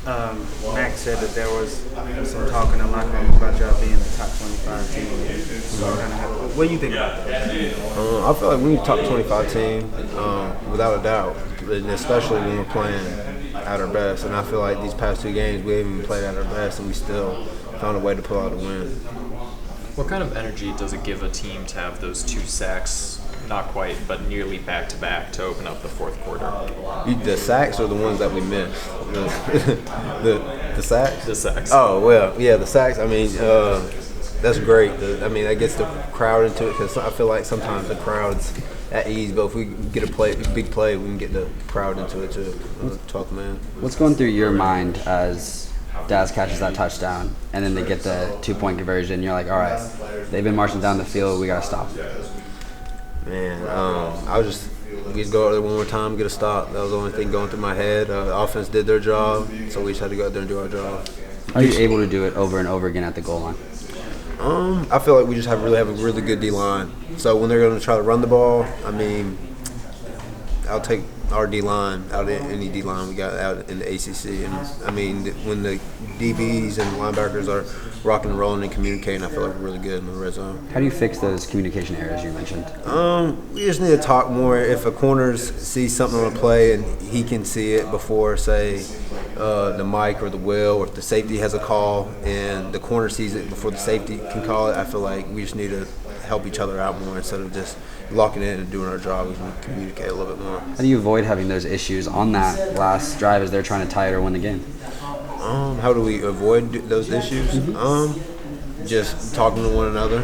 Max said that there was some talk in the locker room about y'all being a top 25 team. What do you think about that? I feel like we need a top 25 team, without a doubt, and especially when we're playing at our best. And I feel like these past two games we haven't even played at our best, and we still found a way to pull out a win. What kind of energy does it give a team to have those 2 sacks, not quite, but nearly back-to-back to open up the fourth quarter? The sacks are the ones that we missed. The sacks? The sacks. Oh, well, yeah, the sacks. I mean, that's great. That gets the crowd into it because I feel like sometimes the crowd's at ease, but if we get a big play, we can get the crowd into it too. 12th man. What's going through your mind as Daz catches that touchdown and then they get the 2-point conversion? You're like, all right, they've been marching down the field. We got to stop. Man, we'd go out there one more time, get a stop. That was the only thing going through my head. The offense did their job, so we just had to go out there and do our job. Are you able to do it over and over again at the goal line? I feel like we just have a really good D-line. So when they're going to try to run the ball, I'll take our D-line out of any D-line we got out in the ACC. And, when the DBs and linebackers are rocking and rolling and communicating, I feel like we're really good in the red zone. How do you fix those communication errors you mentioned? We just need to talk more. If a corner sees something on a play and he can see it before, say, the Mike or the Will, or if the safety has a call and the corner sees it before the safety can call it, I feel like we just need to help each other out more instead of just locking in and doing our job. We can communicate a little bit more. How do you avoid having those issues on that last drive as they're trying to tie it or win the game? How do we avoid those issues? Just talking to one another.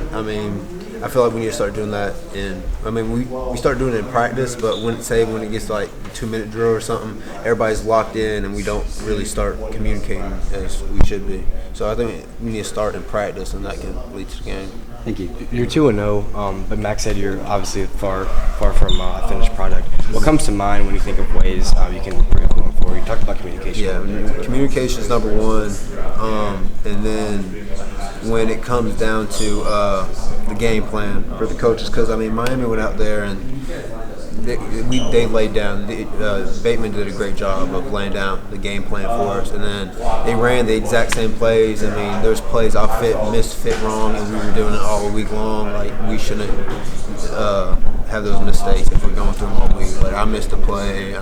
I feel like we need to start doing that we start doing it in practice, but when it gets like a 2-minute drill or something, everybody's locked in and we don't really start communicating as we should be. So I think we need to start in practice, and that can lead to the game. Thank you. You're 2-0, but Max said you're obviously far from a finished product. What comes to mind when you think of ways you can improve going forward? You talked about communication. Yeah, communication is number one, and then when it comes down to the game plan for the coaches, because Miami went out there and they laid down. Bateman did a great job of laying down the game plan for us, and then they ran the exact same plays. There's plays I misfit wrong, and we were doing it all week long. Like, we shouldn't have those mistakes if we're going through them all week. Like, I missed a play.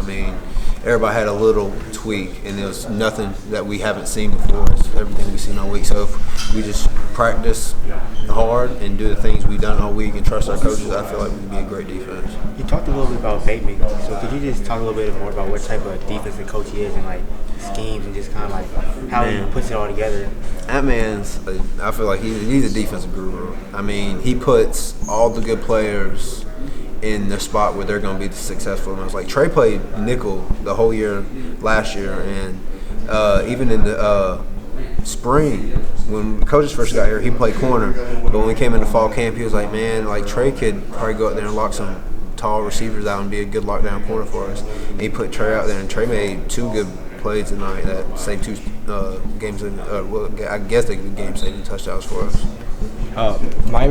Everybody had a little tweak, and it was nothing that we haven't seen before. It's everything we've seen all week. So if we just practice hard and do the things we've done all week and trust our coaches, I feel like we can be a great defense. You talked a little bit about Bateman, so could you just talk a little bit more about what type of defensive coach he is and like schemes and just kind of like how he puts it all together? That man's, I feel like he's a defensive guru. He puts all the good players in the spot where they're going to be successful. And I was like, Trey played nickel the whole year last year, and even in the spring when coaches first got here, he played corner. But when we came into fall camp, he was like, man, like Trey could probably go out there and lock some tall receivers out and be a good lockdown corner for us. And he put Trey out there, and Trey made 2 good plays tonight that saved 2 games. I guess they could be game-saving touchdowns for us. My